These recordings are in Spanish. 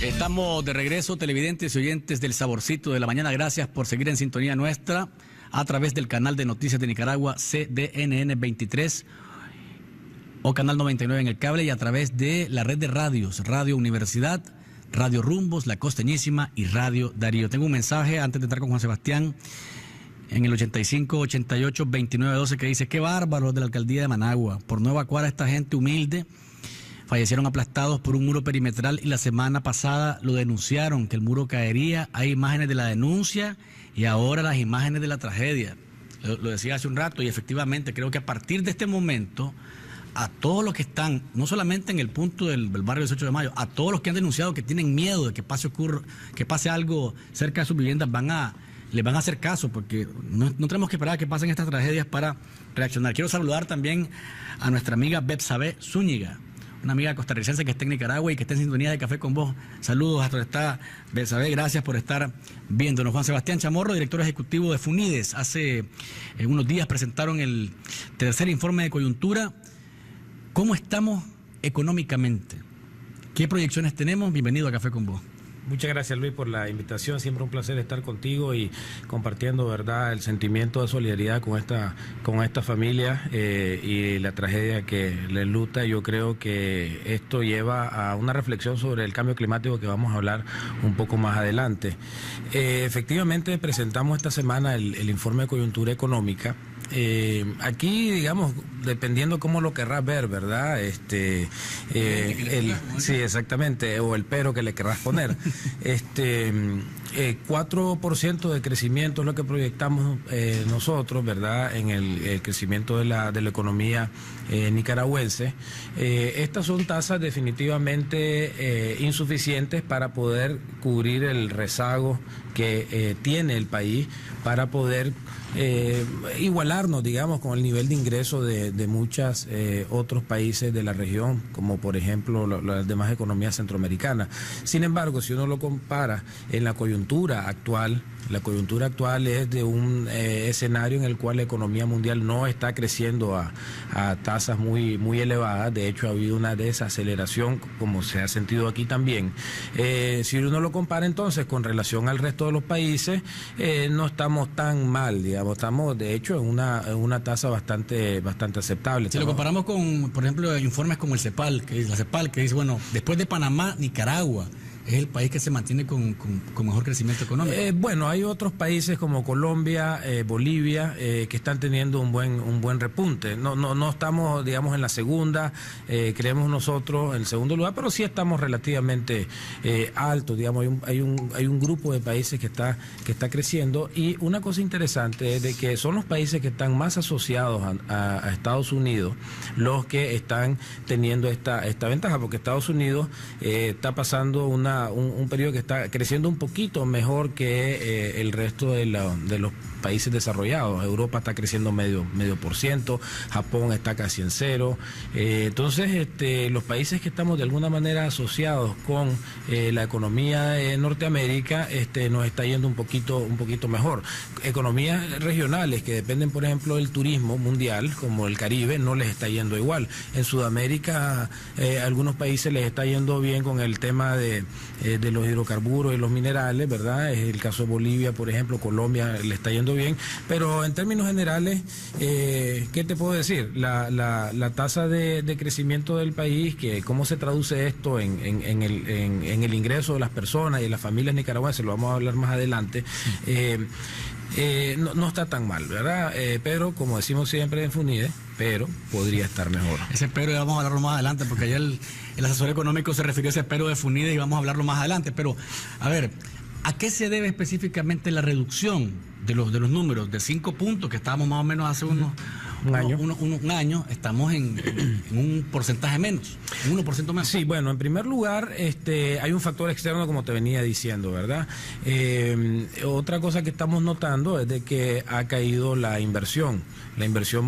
Estamos de regreso, televidentes y oyentes del Saborcito de la Mañana. Gracias por seguir en sintonía nuestra a través del canal de noticias de Nicaragua, CDNN 23 o canal 99 en el cable, y a través de la red de radios, Radio Universidad, Radio Rumbos, La Costeñísima y Radio Darío. Tengo un mensaje antes de entrar con Juan Sebastián en el 85-88-2912 que dice: qué bárbaros de la alcaldía de Managua por no evacuar a esta gente humilde. Fallecieron aplastados por un muro perimetral y la semana pasada lo denunciaron, que el muro caería. Hay imágenes de la denuncia y ahora las imágenes de la tragedia. Lo decía hace un rato, y efectivamente creo que a partir de este momento, a todos los que están, no solamente en el punto del barrio 18 de mayo, a todos los que han denunciado que tienen miedo de que pase algo cerca de sus viviendas, les van a hacer caso, porque no tenemos que esperar a que pasen estas tragedias para reaccionar. Quiero saludar también a nuestra amiga Betsabe Zúñiga, una amiga costarricense que está en Nicaragua y que está en sintonía de Café con Vos. Saludos hasta donde está Betsabe, gracias por estar viéndonos. Juan Sebastián Chamorro, director ejecutivo de FUNIDES. Hace unos días presentaron el tercer informe de coyuntura. ¿Cómo estamos económicamente? ¿Qué proyecciones tenemos? Bienvenido a Café con Vos. Muchas gracias, Luis, por la invitación. Siempre un placer estar contigo y compartiendo, verdad, el sentimiento de solidaridad con esta familia y la tragedia que les luta. Yo creo que esto lleva a una reflexión sobre el cambio climático que vamos a hablar un poco más adelante. Efectivamente, presentamos esta semana el informe de coyuntura económica. Aquí, digamos, dependiendo cómo lo querrás ver, ¿verdad? Sí, exactamente, o el pero que le querrás poner. 4% de crecimiento es lo que proyectamos nosotros, ¿verdad? En el crecimiento de la economía nicaragüense. Estas son tasas definitivamente insuficientes para poder cubrir el rezago que tiene el país, para poder igualarnos, digamos, con el nivel de ingreso de muchos otros países de la región, como por ejemplo las demás economías centroamericanas. Sin embargo, si uno lo compara en la coyuntura actual es de un escenario en el cual la economía mundial no está creciendo a tasas muy elevadas. De hecho, ha habido una desaceleración, como se ha sentido aquí también. Si uno lo compara entonces con relación al resto de los países, no estamos tan mal, digamos, estamos de hecho en una tasa bastante aceptable. Si lo comparamos con, por ejemplo, informes como la CEPAL, que dice, bueno, después de Panamá, Nicaragua es el país que se mantiene con mejor crecimiento económico. Bueno, hay otros países como Colombia, Bolivia, que están teniendo un buen repunte. No estamos, digamos, en la segunda, creemos nosotros en el segundo lugar, pero sí estamos relativamente altos, digamos, hay un grupo de países que está creciendo. Y una cosa interesante es de que son los países que están más asociados a Estados Unidos los que están teniendo esta ventaja, porque Estados Unidos está pasando un periodo que está creciendo un poquito mejor que el resto de los países desarrollados. Europa está creciendo medio %, Japón está casi en cero. Entonces, los países que estamos de alguna manera asociados con la economía de Norteamérica, nos está yendo un poquito mejor. Economías regionales que dependen, por ejemplo, del turismo mundial, como el Caribe, no les está yendo igual. En Sudamérica, algunos países les está yendo bien con el tema de los hidrocarburos y los minerales, ¿verdad? Es el caso de Bolivia, por ejemplo. Colombia le está yendo bien, pero en términos generales, ¿qué te puedo decir? La tasa de crecimiento del país, que cómo se traduce esto en el ingreso de las personas y de las familias nicaragüenses, lo vamos a hablar más adelante. No está tan mal, ¿verdad? Pero, como decimos siempre en FUNIDES, pero podría estar mejor. Ese pero ya vamos a hablarlo más adelante, porque ayer el asesor económico se refirió a ese pero de FUNIDES y vamos a hablarlo más adelante. Pero, a ver, ¿a qué se debe específicamente la reducción de los números de 5 puntos que estábamos más o menos hace un año? Estamos en un porcentaje menos, un 1% menos. Sí, bueno, en primer lugar, hay un factor externo, como te venía diciendo, ¿verdad? Otra cosa que estamos notando es de que ha caído la inversión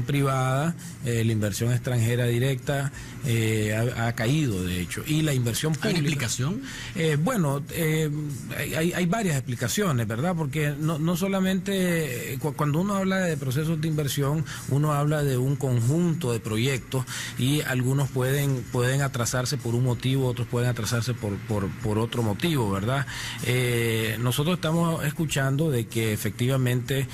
privada, la inversión extranjera directa ha caído, de hecho, y la inversión pública. ¿Hay explicación? Bueno, hay varias explicaciones, ¿verdad? Porque no solamente cuando uno habla de procesos de inversión, uno habla de un conjunto de proyectos y algunos pueden atrasarse por un motivo, otros pueden atrasarse por otro motivo, ¿verdad? Nosotros estamos escuchando de que efectivamente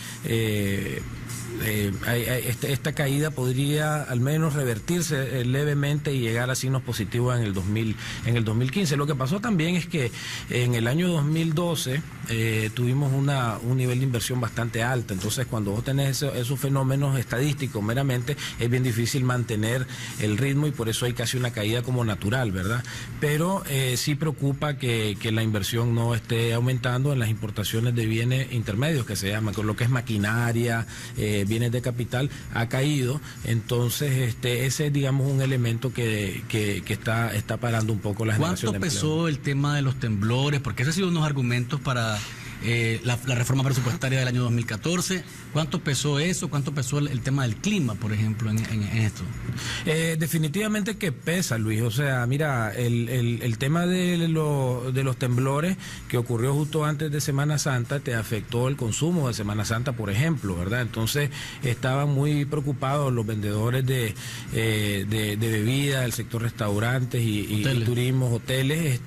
esta caída podría al menos revertirse levemente y llegar a signos positivos en el 2015. Lo que pasó también es que en el año 2012 tuvimos un nivel de inversión bastante alto. Entonces, cuando vos tenés esos fenómenos estadísticos meramente, es bien difícil mantener el ritmo y por eso hay casi una caída como natural, ¿verdad? Pero sí preocupa que la inversión no esté aumentando en las importaciones de bienes intermedios, que se llama, con lo que es maquinaria, bienes de capital, ha caído. Entonces ese es, digamos, un elemento que está parando un poco la generación de empleo. ¿Cuánto pesó el tema de los temblores? Porque ese ha sido unos argumentos para la reforma presupuestaria del año 2014. ¿Cuánto pesó eso? ¿Cuánto pesó el tema del clima, por ejemplo, en esto? Definitivamente que pesa, Luis. O sea, mira, el tema de los temblores que ocurrió justo antes de Semana Santa te afectó el consumo de Semana Santa, por ejemplo, ¿verdad? Entonces estaban muy preocupados los vendedores de bebidas, del sector restaurantes y turismo, hoteles,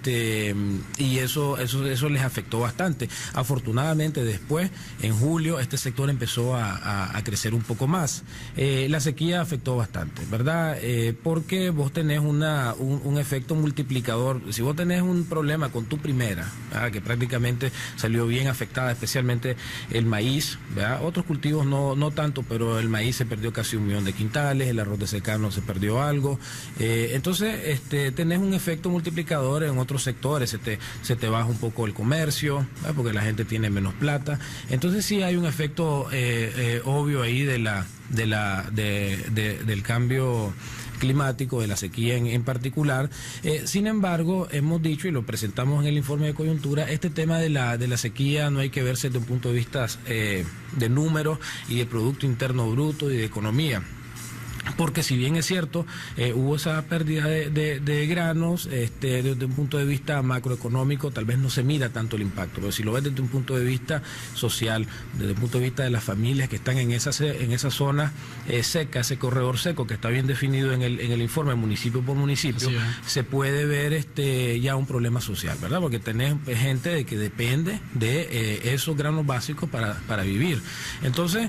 y eso les afectó bastante. Afortunadamente después, en julio, este sector empezó a crecer un poco más. La sequía afectó bastante, ¿verdad? Porque vos tenés un efecto multiplicador. Si vos tenés un problema con tu primera, ¿verdad?, que prácticamente salió bien afectada, especialmente el maíz, ¿verdad? Otros cultivos no tanto, pero el maíz se perdió casi 1 millón de quintales, el arroz de secano se perdió algo. Entonces tenés un efecto multiplicador en otros sectores, se te baja un poco el comercio, ¿verdad?, porque la gente tiene menos plata. Entonces sí hay un efecto obvio ahí del cambio climático, de la sequía en particular. Sin embargo, hemos dicho y lo presentamos en el informe de coyuntura, este tema de la sequía no hay que verse desde un punto de vista de números y de Producto Interno Bruto y de economía. Porque si bien es cierto, hubo esa pérdida de granos, desde un punto de vista macroeconómico tal vez no se mira tanto el impacto, pero si lo ves desde un punto de vista social, desde el punto de vista de las familias que están en esa zona seca, ese corredor seco que está bien definido en el informe municipio por municipio, se puede ver ya un problema social, ¿verdad? Porque tenés gente que depende de esos granos básicos para vivir. Entonces,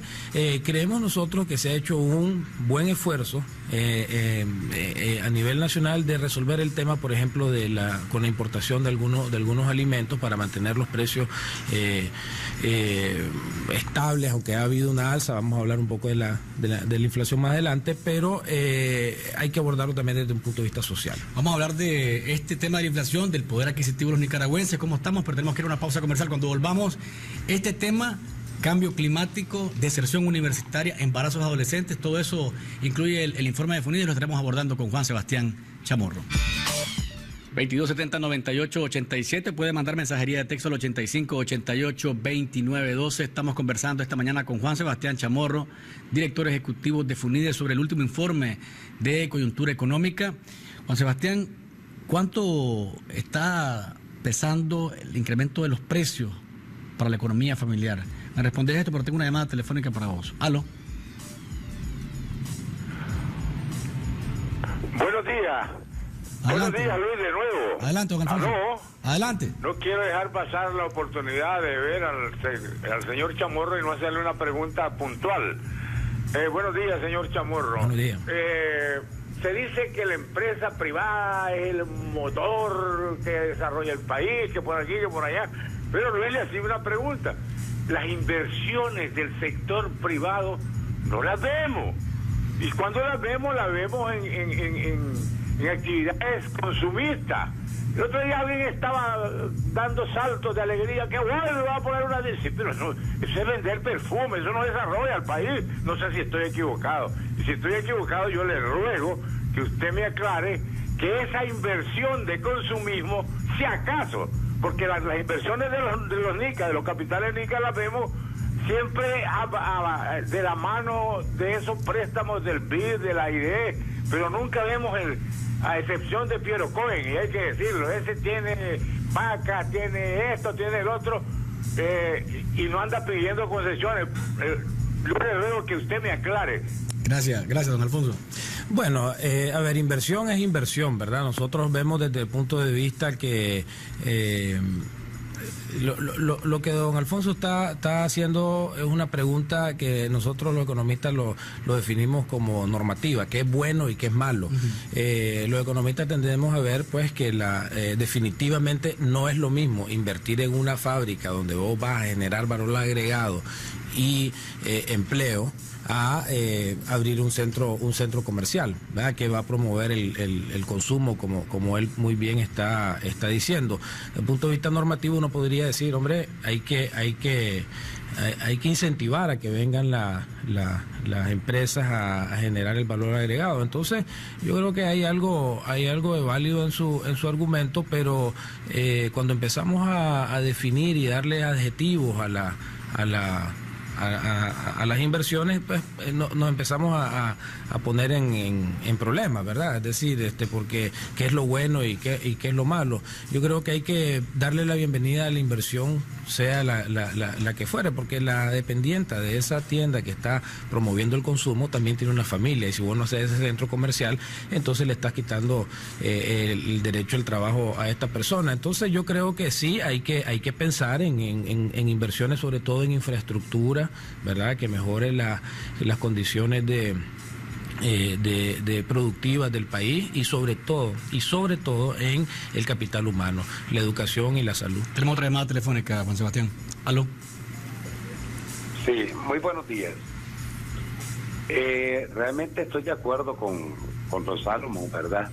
creemos nosotros que se ha hecho un buen esfuerzo a nivel nacional de resolver el tema, por ejemplo, con la importación de algunos alimentos para mantener los precios estables, aunque ha habido una alza. Vamos a hablar un poco de la inflación más adelante, pero hay que abordarlo también desde un punto de vista social. Vamos a hablar de este tema de la inflación, del poder adquisitivo de los nicaragüenses, cómo estamos, pero tenemos que ir a una pausa comercial. Cuando volvamos, este tema: cambio climático, deserción universitaria, embarazos adolescentes, todo eso incluye el informe de FUNIDES, lo estaremos abordando con Juan Sebastián Chamorro. 2270-9887, puede mandar mensajería de texto al 8588-2912. Estamos conversando esta mañana con Juan Sebastián Chamorro, director ejecutivo de FUNIDES, sobre el último informe de coyuntura económica. Juan Sebastián, ¿cuánto está pesando el incremento de los precios para la economía familiar? Me respondés esto, pero tengo una llamada telefónica para vos. ¿Aló? Buenos días. Adelante. Buenos días, Luis, de nuevo. Adelante, don Alfonso. ¿Aló? Adelante. No quiero dejar pasar la oportunidad de ver al señor Chamorro y no hacerle una pregunta puntual. Buenos días, señor Chamorro. Buenos días. Se dice que la empresa privada es el motor que desarrolla el país, que por aquí, que por allá. Pero Luis le hacía una pregunta. Las inversiones del sector privado no las vemos. Y cuando las vemos en actividades consumistas. El otro día alguien estaba dando saltos de alegría, que bueno, va a poner una disciplina. No, eso es vender perfume, eso no desarrolla al país. No sé si estoy equivocado. Y si estoy equivocado, yo le ruego que usted me aclare que esa inversión de consumismo, si acaso, porque las inversiones de los NICA, de los capitales NICA, las vemos siempre de la mano de esos préstamos del BID, de la AIDE, pero nunca vemos a excepción de Piero Cohen, y hay que decirlo, ese tiene vaca, tiene esto, tiene el otro, y no anda pidiendo concesiones. Yo le ruego que usted me aclare, Gracias, don Alfonso. Bueno, a ver, inversión es inversión, ¿verdad? Nosotros vemos desde el punto de vista que lo que don Alfonso está haciendo es una pregunta que nosotros los economistas lo definimos como normativa, qué es bueno y qué es malo. Los economistas tendemos a ver pues que definitivamente no es lo mismo invertir en una fábrica donde vos vas a generar valor agregado y empleo a abrir un centro comercial, ¿verdad? Que va a promover el consumo como él muy bien está diciendo. Desde el punto de vista normativo uno podría decir, hombre, hay que incentivar a que vengan las empresas a generar el valor agregado. Entonces yo creo que hay algo de válido en su argumento, pero cuando empezamos a definir y darle adjetivos a las inversiones, pues nos empezamos a poner en problemas, ¿verdad? Es decir, porque qué es lo bueno y qué es lo malo. Yo creo que hay que darle la bienvenida a la inversión, sea la que fuere, porque la dependiente de esa tienda que está promoviendo el consumo también tiene una familia, y si vos no haces ese centro comercial, entonces le estás quitando el derecho al trabajo a esta persona. Entonces yo creo que sí, hay que pensar en inversiones, sobre todo en infraestructura, ¿verdad? Que mejore las condiciones de productivas del país y sobre todo en el capital humano, la educación y la salud. Tenemos otra llamada telefónica, Juan Sebastián. ¿Aló? Sí, muy buenos días. Realmente estoy de acuerdo con don Salomón, ¿verdad?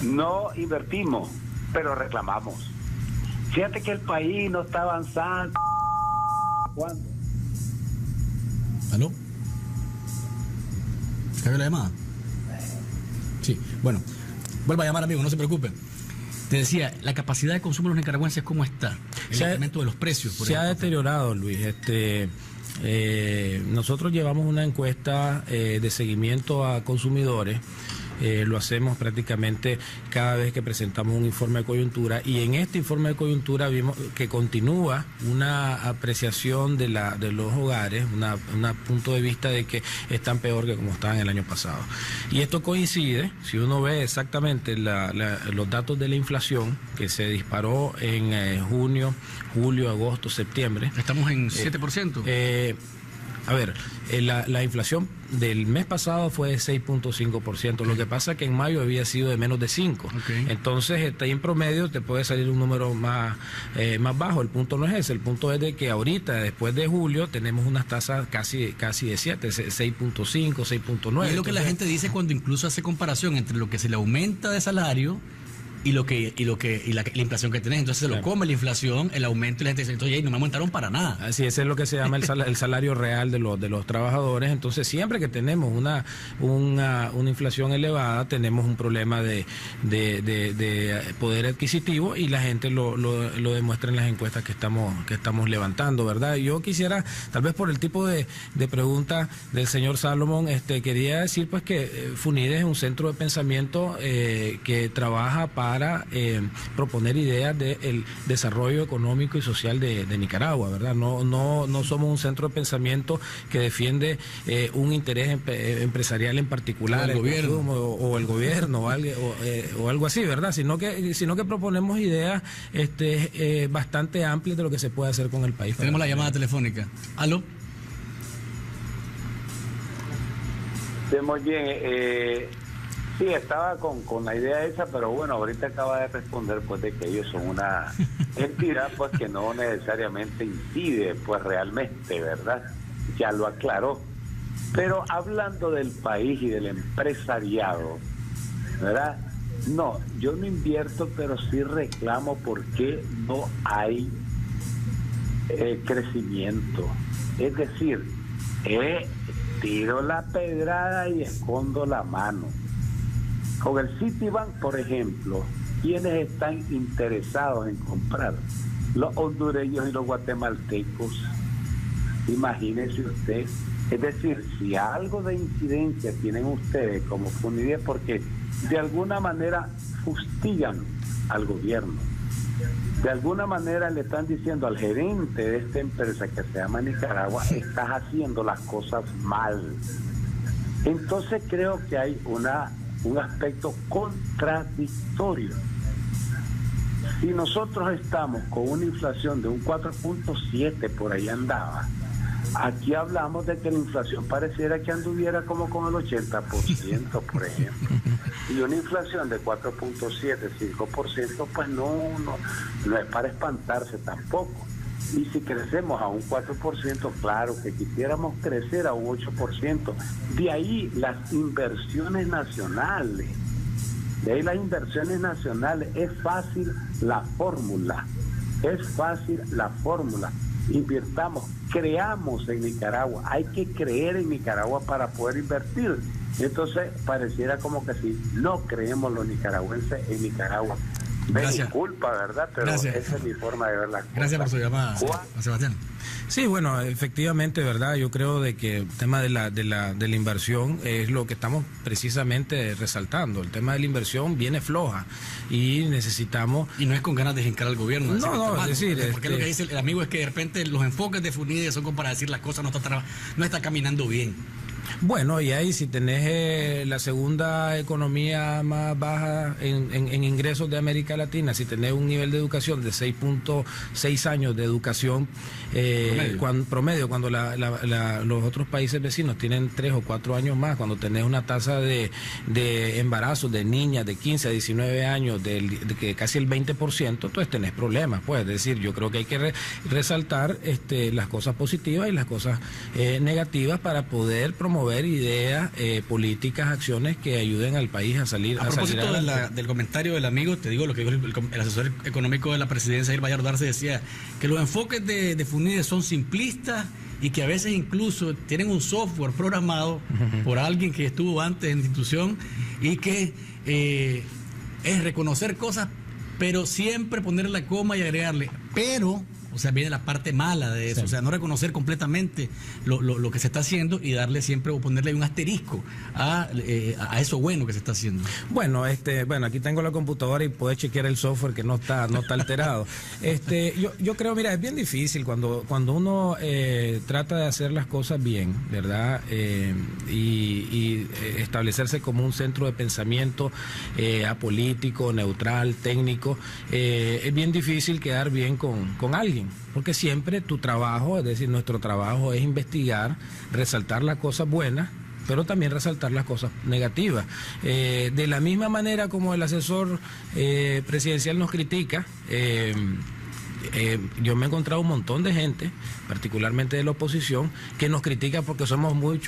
No invertimos, pero reclamamos. Fíjate que el país no está avanzando. ¿Cuándo? ¿Aló? ¿Se cayó la llamada? Sí, bueno, vuelva a llamar, amigo, no se preocupe. Te decía, la capacidad de consumo de los nicaragüenses, ¿cómo está? El incremento de los precios. Se ha deteriorado, Luis. Nosotros llevamos una encuesta de seguimiento a consumidores. Lo hacemos prácticamente cada vez que presentamos un informe de coyuntura, y en este informe de coyuntura vimos que continúa una apreciación de los hogares, un punto de vista de que están peor que como estaban el año pasado. Y esto coincide, si uno ve exactamente los datos de la inflación, que se disparó en junio, julio, agosto, septiembre. Estamos en 7%. A ver, la inflación del mes pasado fue de 6.5%, lo que pasa es que en mayo había sido de menos de 5%. Okay. Entonces, en promedio te puede salir un número más bajo. El punto no es ese, el punto es de que ahorita, después de julio, tenemos unas tasas casi de 7, 6.5, 6.9. Y es lo que la gente dice cuando incluso hace comparación entre lo que se le aumenta de salario y la inflación que tenés. Entonces se lo come la inflación, el aumento, y la gente dice, entonces no me aumentaron para nada. Así es lo que se llama el salario real de los trabajadores. Entonces siempre que tenemos una inflación elevada, tenemos un problema de poder adquisitivo, y la gente lo demuestra en las encuestas que estamos levantando, ¿verdad? Yo quisiera, tal vez por el tipo de pregunta del señor Salomón, quería decir pues que FUNIDE es un centro de pensamiento que trabaja para proponer ideas del desarrollo económico y social de Nicaragua, ¿verdad? No somos un centro de pensamiento que defiende un interés empresarial en particular, o el gobierno o algo así, ¿verdad? Sino que proponemos ideas bastante amplias de lo que se puede hacer con el país. Tenemos la llamada telefónica. ¿Aló? Sí, muy bien. Sí, estaba con la idea esa, pero bueno, ahorita acaba de responder pues de que ellos son una entidad pues que no necesariamente incide pues realmente, ¿verdad? Ya lo aclaró. Pero hablando del país y del empresariado, ¿verdad? No, yo no invierto, pero sí reclamo porque no hay crecimiento. Es decir, tiro la pedrada y escondo la mano. Con el Citibank, por ejemplo, ¿quiénes están interesados en comprar? Los hondureños y los guatemaltecos. Imagínense usted. Es decir, si algo de incidencia tienen ustedes como FUNIDE, porque de alguna manera fustigan al gobierno. De alguna manera le están diciendo al gerente de esta empresa que se llama Nicaragua, estás haciendo las cosas mal. Entonces creo que hay un aspecto contradictorio. Si nosotros estamos con una inflación de un 4.7, por ahí andaba, aquí hablamos de que la inflación pareciera que anduviera como con el 80%, por ejemplo. Y una inflación de 4.7, 5%, pues no es para espantarse tampoco. Y si crecemos a un 4%, claro que quisiéramos crecer a un 8%. De ahí las inversiones nacionales. Es fácil la fórmula. Invirtamos, creamos en Nicaragua. Hay que creer en Nicaragua para poder invertir. Entonces pareciera como que si no creemos los nicaragüenses en Nicaragua. Me disculpa, ¿verdad? Pero gracias. Esa es mi forma de ver las cosas. Gracias por su llamada, Sebastián. Sí, bueno, efectivamente, ¿verdad? Yo creo de que el tema de la inversión es lo que estamos precisamente resaltando. El tema de la inversión viene floja y necesitamos... Y no es con ganas de jincar al gobierno. Es decir... Porque lo que dice el amigo es que de repente los enfoques de FUNIDE son como para decir las cosas no está caminando bien. Bueno, y ahí si tenés la segunda economía más baja en ingresos de América Latina, si tenés un nivel de educación de 6.6 años de educación promedio, cuando los otros países vecinos tienen 3 o 4 años más, cuando tenés una tasa de embarazo de niñas de 15 a 19 años de casi el 20%, entonces tenés problemas, pues. Es decir, yo creo que hay que resaltar las cosas positivas y las cosas negativas para poder promover ideas, políticas, acciones que ayuden al país a salir a propósito del comentario del amigo, te digo lo que dijo el asesor económico de la presidencia, Jair Bayardo Arce, decía que los enfoques de FUNIDE son simplistas y que a veces incluso tienen un software programado por alguien que estuvo antes en la institución y que es reconocer cosas, pero siempre ponerle la coma y agregarle, pero... O sea, viene la parte mala de eso, sí. O sea, no reconocer completamente lo que se está haciendo y darle siempre o ponerle un asterisco a eso bueno que se está haciendo. Bueno, aquí tengo la computadora y puedes chequear el software que no está alterado. Yo creo, mira, es bien difícil cuando uno trata de hacer las cosas bien, ¿verdad? Y establecerse como un centro de pensamiento apolítico, neutral, técnico, es bien difícil quedar bien con alguien. Porque siempre tu trabajo, es decir, nuestro trabajo es investigar, resaltar las cosas buenas, pero también resaltar las cosas negativas. De la misma manera como el asesor presidencial nos critica, yo me he encontrado un montón de gente, particularmente de la oposición, que nos critica porque somos muy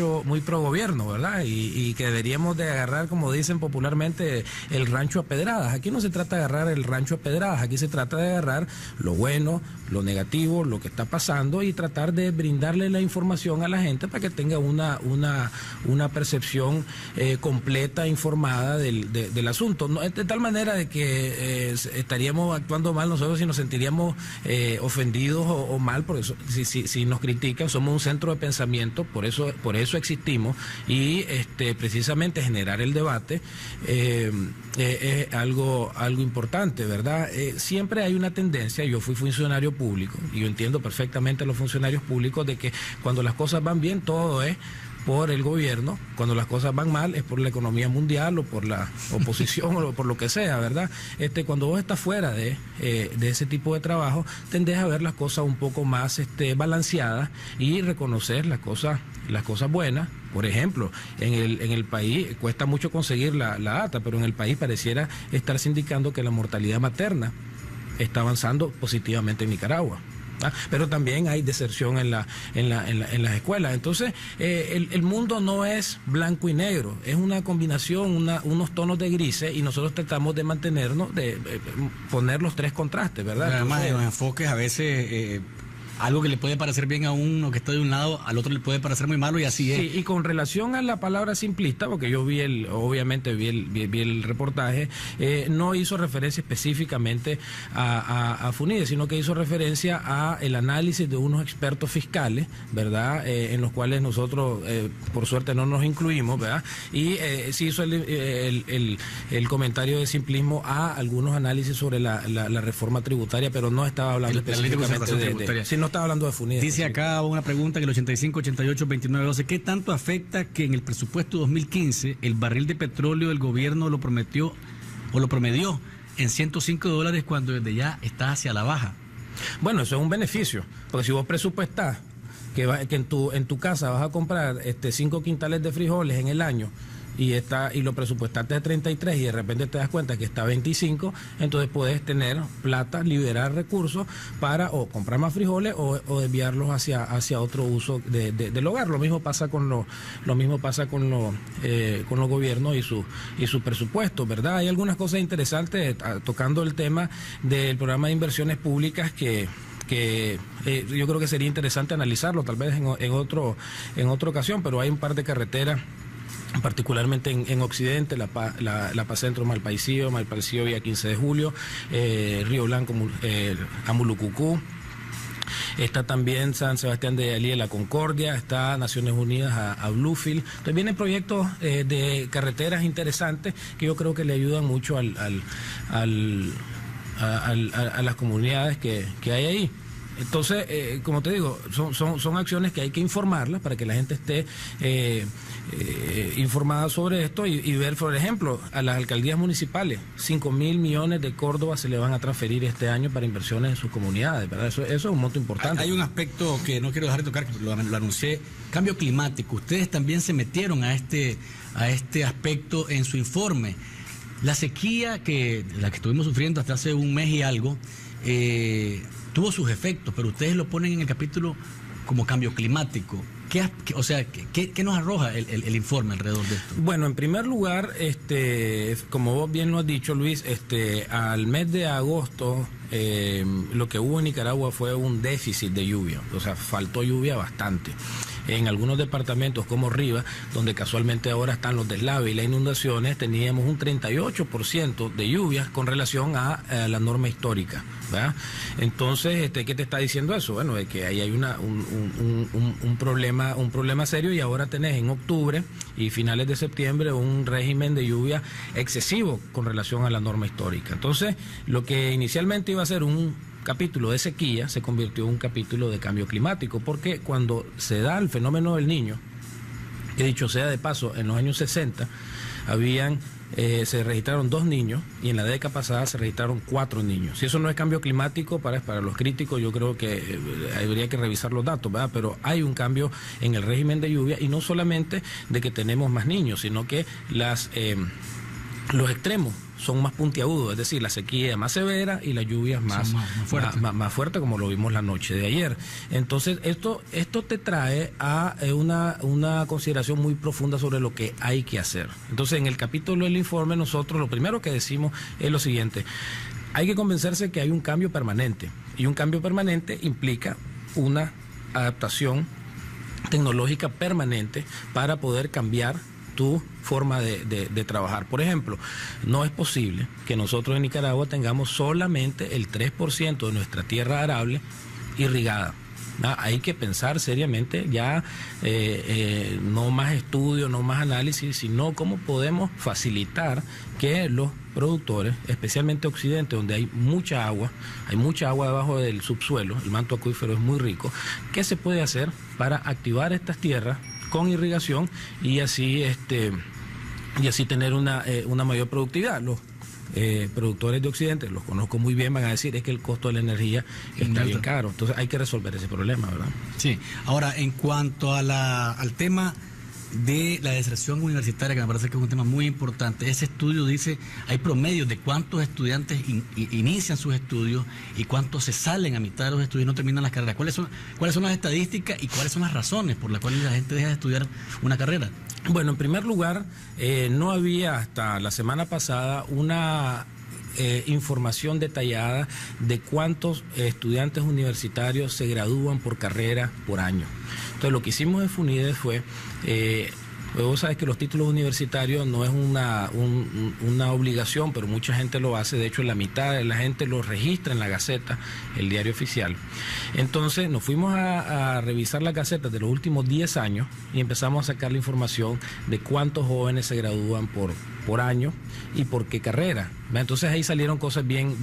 pro gobierno, ¿verdad? Y que deberíamos de agarrar, como dicen popularmente, el rancho a pedradas. Aquí no se trata de agarrar el rancho a pedradas, aquí se trata de agarrar lo bueno, lo negativo, lo que está pasando y tratar de brindarle la información a la gente para que tenga una percepción completa, informada del asunto. No, de tal manera de que estaríamos actuando mal nosotros si nos sentiríamos ofendidos o mal, por eso si nos critican, somos un centro de pensamiento, por eso existimos y precisamente generar el debate es algo importante, ¿verdad? Siempre hay una tendencia, yo fui funcionario público y yo entiendo perfectamente a los funcionarios públicos de que cuando las cosas van bien todo es por el gobierno, cuando las cosas van mal es por la economía mundial o por la oposición o por lo que sea, ¿verdad? Cuando vos estás fuera de ese tipo de trabajo, tendés a ver las cosas un poco más balanceadas y reconocer las cosas buenas. Por ejemplo, en el país cuesta mucho conseguir la data, pero en el país pareciera estarse indicando que la mortalidad materna está avanzando positivamente en Nicaragua. Pero también hay deserción en las escuelas. Entonces, el mundo no es blanco y negro, es una combinación, unos tonos de grises, y nosotros tratamos de mantenernos, de poner los tres contrastes, ¿verdad? Además, los enfoques a veces algo que le puede parecer bien a uno que está de un lado, al otro le puede parecer muy malo y así es. Sí, y con relación a la palabra simplista, porque yo obviamente vi el reportaje, no hizo referencia específicamente a FUNIDE, sino que hizo referencia a el análisis de unos expertos fiscales, ¿verdad? En los cuales nosotros, por suerte, no nos incluimos, ¿verdad? Y sí hizo el comentario de simplismo a algunos análisis sobre la reforma tributaria, pero no estaba hablando específicamente de no estaba hablando de FUNIDE. Dice acá una pregunta que el 85, 88, 29, 12, ¿qué tanto afecta que en el presupuesto 2015 el barril de petróleo del gobierno lo prometió o lo promedió en $105 cuando desde ya está hacia la baja? Bueno, eso es un beneficio, porque si vos presupuestás que en tu casa vas a comprar 5 quintales de frijoles en el año y lo presupuestaste de 33 y de repente te das cuenta que está a 25, entonces puedes tener plata, liberar recursos para o comprar más frijoles o desviarlos hacia otro uso del hogar. Lo mismo pasa con los gobiernos y su presupuesto, ¿verdad? Hay algunas cosas interesantes tocando el tema del programa de inversiones públicas que yo creo que sería interesante analizarlo, tal vez en otra ocasión, pero hay un par de carreteras, particularmente en Occidente, La Paz Centro, Malpaisillo vía 15 de julio, Río Blanco, Amulucucú. Está también San Sebastián de Alí, La Concordia, está Naciones Unidas a Bluefield. Entonces vienen proyectos de carreteras interesantes que yo creo que le ayudan mucho a las comunidades que hay ahí. Entonces, como te digo, son acciones que hay que informarlas para que la gente esté informada sobre esto y ver, por ejemplo, a las alcaldías municipales, 5.000 millones de Córdoba se le van a transferir este año para inversiones en sus comunidades, ¿verdad? Eso es un monto importante. Hay un aspecto que no quiero dejar de tocar, que lo anuncié, cambio climático. Ustedes también se metieron a este aspecto en su informe. La sequía la que estuvimos sufriendo hasta hace un mes y algo, tuvo sus efectos, pero ustedes lo ponen en el capítulo como cambio climático. ¿Qué nos arroja el informe alrededor de esto? Bueno, en primer lugar, como vos bien lo has dicho, Luis, al mes de agosto lo que hubo en Nicaragua fue un déficit de lluvia, o sea, faltó lluvia bastante. En algunos departamentos como Rivas, donde casualmente ahora están los deslaves y las inundaciones, teníamos un 38% de lluvias con relación a la norma histórica, ¿verdad? Entonces, ¿qué te está diciendo eso? Bueno, de que ahí hay un problema serio, y ahora tenés en octubre y finales de septiembre un régimen de lluvia excesivo con relación a la norma histórica. Entonces, lo que inicialmente iba a ser un capítulo de sequía se convirtió en un capítulo de cambio climático, porque cuando se da el fenómeno del Niño, que dicho sea de paso, en los años 60 se registraron 2 niños y en la década pasada se registraron 4 niños. Si eso no es cambio climático, para los críticos yo creo que habría que revisar los datos, ¿verdad? Pero hay un cambio en el régimen de lluvia, y no solamente de que tenemos más niños, sino que los extremos son más puntiagudos, es decir, la sequía más severa y las lluvias más fuertes, como lo vimos la noche de ayer. Entonces, esto te trae a una consideración muy profunda sobre lo que hay que hacer. Entonces, en el capítulo del informe, nosotros lo primero que decimos es lo siguiente: hay que convencerse que hay un cambio permanente, y un cambio permanente implica una adaptación tecnológica permanente para poder cambiar tu forma de trabajar. Por ejemplo, no es posible que nosotros en Nicaragua tengamos solamente el 3% de nuestra tierra arable irrigada. Hay que pensar seriamente ya, no más estudio, no más análisis, sino cómo podemos facilitar que los productores, especialmente Occidente, donde hay mucha agua debajo del subsuelo, el manto acuífero es muy rico. ¿Qué se puede hacer para activar estas tierras con irrigación y así tener una mayor productividad? Los productores de Occidente, los conozco muy bien, van a decir es que el costo de la energía está bien caro. Entonces hay que resolver ese problema, ¿verdad? Sí. Ahora, en cuanto al tema de la deserción universitaria, que me parece que es un tema muy importante, ese estudio dice, hay promedios de cuántos estudiantes inician sus estudios y cuántos se salen a mitad de los estudios y no terminan las carreras. ¿Cuáles son las estadísticas y cuáles son las razones por las cuales la gente deja de estudiar una carrera? Bueno, en primer lugar, no había hasta la semana pasada una información detallada de cuántos estudiantes universitarios se gradúan por carrera por año. Entonces lo que hicimos en FUNIDE fue... Vos sabes que los títulos universitarios no es una obligación, pero mucha gente lo hace. De hecho, la mitad de la gente lo registra en la Gaceta, el diario oficial. Entonces, nos fuimos a revisar las gacetas de los últimos 10 años y empezamos a sacar la información de cuántos jóvenes se gradúan por año y por qué carrera. Entonces ahí salieron cosas bien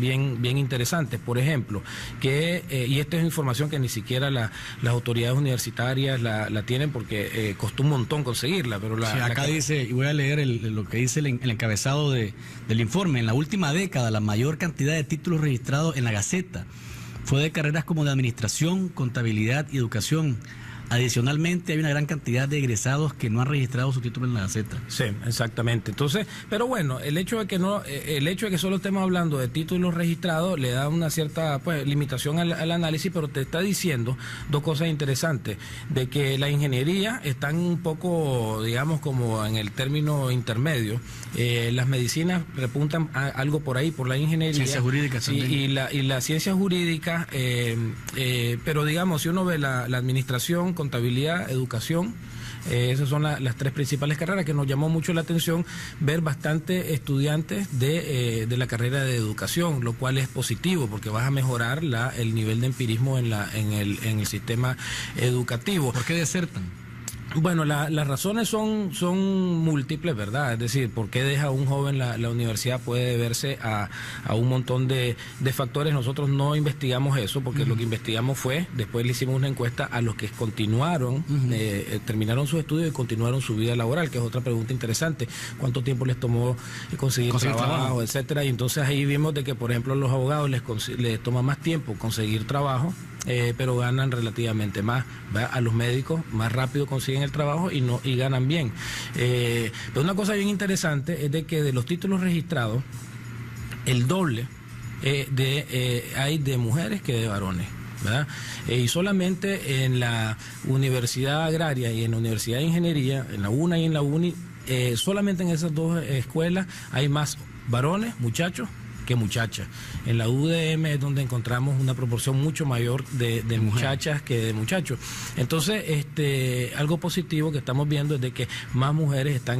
interesantes. Por ejemplo, y esta es información que ni siquiera las autoridades universitarias la tienen porque costó un montón conseguirla. Pero acá dice, y voy a leer lo que dice el encabezado del informe: en la última década la mayor cantidad de títulos registrados en la Gaceta fue de carreras como de administración, contabilidad y educación. Adicionalmente, hay una gran cantidad de egresados que no han registrado su título en la Gaceta. Sí, exactamente. Entonces, pero bueno, el hecho de que solo estemos hablando de títulos registrados le da una cierta limitación al análisis, pero te está diciendo dos cosas interesantes: de que la ingeniería están un poco, digamos, como en el término intermedio. Las medicinas repuntan algo por ahí, por la ingeniería. Ciencias jurídicas también. Y la ciencia jurídica, pero digamos, si uno ve la administración, contabilidad, educación, esas son las tres principales carreras que nos llamó mucho la atención ver bastante estudiantes de la carrera de educación, lo cual es positivo porque vas a mejorar el nivel de empirismo en el sistema educativo. ¿Por qué desertan? Bueno, las razones son múltiples, ¿verdad? Es decir, ¿por qué deja un joven la universidad? Puede deberse a un montón de factores. Nosotros no investigamos eso porque lo que investigamos fue, después le hicimos una encuesta a los que continuaron, terminaron sus estudios y continuaron su vida laboral, que es otra pregunta interesante. ¿Cuánto tiempo les tomó conseguir trabajo, etcétera? Y entonces ahí vimos de que, por ejemplo, a los abogados les toma más tiempo conseguir trabajo, pero ganan relativamente más. A los médicos más rápido consiguen el trabajo y ganan bien. Pero una cosa bien interesante es de que de los títulos registrados, el doble hay de mujeres que de varones, ¿verdad? Y solamente en la Universidad Agraria y en la Universidad de Ingeniería, en la UNA y en la UNI, solamente en esas dos escuelas hay más varones, muchachos, que muchachas. En la UDM es donde encontramos una proporción mucho mayor de muchachas que de muchachos. Entonces, algo positivo que estamos viendo es de que más mujeres están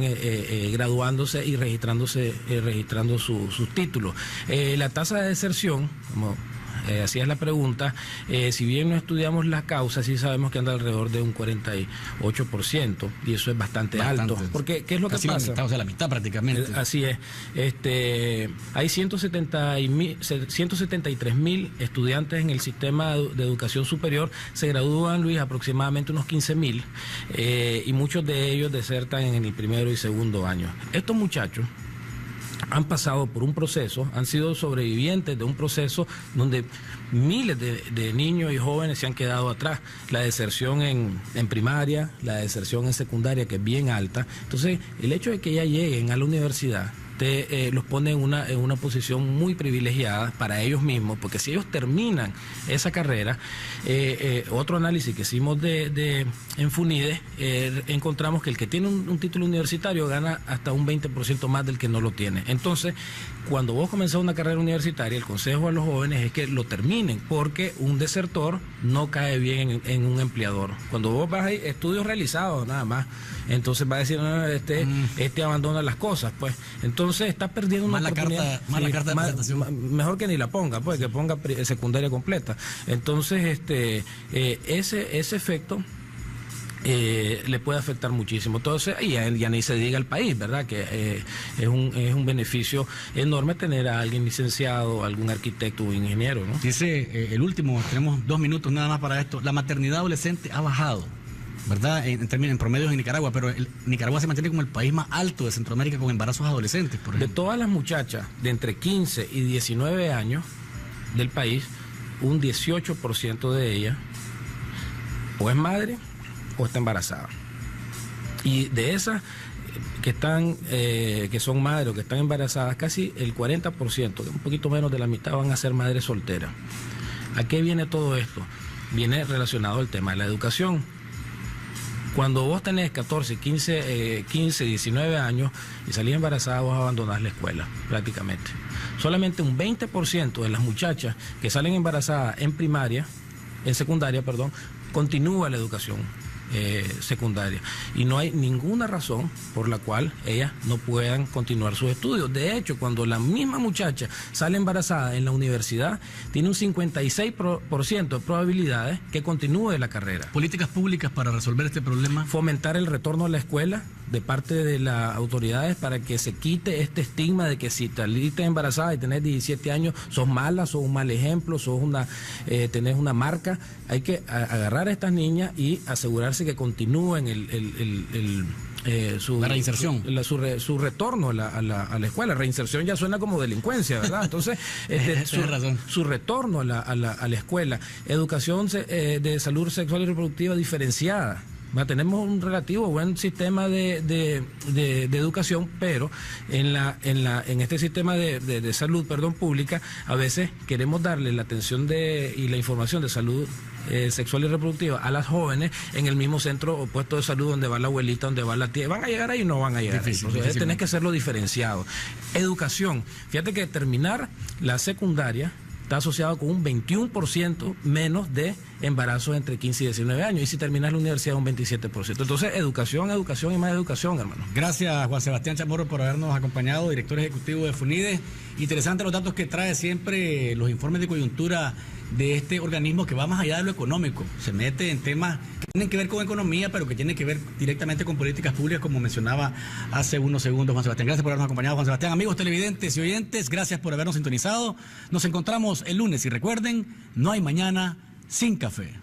graduándose y registrando sus títulos. La tasa de deserción, como así es la pregunta, si bien no estudiamos las causas, sí sabemos que anda alrededor de un 48%, y eso es bastante alto. Porque, ¿qué es lo que pasa? La mitad, o sea, la mitad prácticamente. Así es. Hay 173.000 estudiantes en el sistema de educación superior. Se gradúan, Luis, aproximadamente unos 15.000, y muchos de ellos desertan en el primero y segundo año. Estos muchachos han pasado por un proceso, han sido sobrevivientes de un proceso donde miles de niños y jóvenes se han quedado atrás. La deserción en primaria, la deserción en secundaria, que es bien alta. Entonces, el hecho de que ya lleguen a la universidad los pone en una posición muy privilegiada para ellos mismos, porque si ellos terminan esa carrera, otro análisis que hicimos en FUNIDE, encontramos que el que tiene un título universitario gana hasta un 20% más del que no lo tiene. Entonces, cuando vos comenzás una carrera universitaria, el consejo a los jóvenes es que lo terminen, porque un desertor no cae bien en un empleador. Cuando vos vas ahí, estudios realizados nada más, entonces va a decir, no, abandona las cosas, pues. Entonces está perdiendo una oportunidad. La carta de presentación. Mejor que ni la ponga, pues, que ponga secundaria completa. Entonces, ese efecto le puede afectar muchísimo. Entonces, y ya ni se diga el país, ¿verdad? Que es un beneficio enorme tener a alguien licenciado, algún arquitecto o ingeniero, ¿no? Dice, el último, tenemos 2 minutos nada más para esto. La maternidad adolescente ha bajado, ¿verdad? En promedios en Nicaragua, pero Nicaragua se mantiene como el país más alto de Centroamérica con embarazos adolescentes, por ejemplo. De todas las muchachas de entre 15 y 19 años del país, un 18% de ellas o es madre o está embarazada. Y de esas que son madres o que están embarazadas, casi el 40%, un poquito menos de la mitad, van a ser madres solteras. ¿A qué viene todo esto? Viene relacionado al tema de la educación. Cuando vos tenés 14, 15, 19 años y salís embarazada, vos abandonás la escuela prácticamente. Solamente un 20% de las muchachas que salen embarazadas en secundaria, continúa la educación secundaria. Y no hay ninguna razón por la cual ellas no puedan continuar sus estudios. De hecho, cuando la misma muchacha sale embarazada en la universidad, tiene un 56% de probabilidades que continúe la carrera. ¿Políticas públicas para resolver este problema? Fomentar el retorno a la escuela de parte de las autoridades para que se quite este estigma de que si saliste embarazada y tenés 17 años, sos mala, sos un mal ejemplo, tenés una marca. Hay que agarrar a estas niñas y asegurarse que continúen la reinserción. Su retorno a la escuela. Reinserción ya suena como delincuencia, ¿verdad? Entonces, su retorno a la escuela. Educación de salud sexual y reproductiva diferenciada. Tenemos un relativo buen sistema de educación, pero en este sistema de salud pública, a veces queremos darle la atención y la información de salud sexual y reproductiva a las jóvenes en el mismo centro o puesto de salud donde va la abuelita, donde va la tía. ¿Van a llegar ahí o no van a llegar ahí? Entonces, tenés que hacerlo diferenciado. Educación. Fíjate que terminar la secundaria está asociado con un 21% menos de embarazos entre 15 y 19 años. Y si terminas la universidad, un 27%. Entonces, educación y más educación, hermano. Gracias, Juan Sebastián Chamorro, por habernos acompañado, director ejecutivo de FUNIDE. Interesante los datos que trae siempre, los informes de coyuntura de este organismo que va más allá de lo económico. Se mete en temas que tienen que ver con economía, pero que tienen que ver directamente con políticas públicas, como mencionaba hace unos segundos Juan Sebastián. Gracias por habernos acompañado, Juan Sebastián. Amigos televidentes y oyentes, gracias por habernos sintonizado. Nos encontramos el lunes y recuerden, no hay mañana sin café.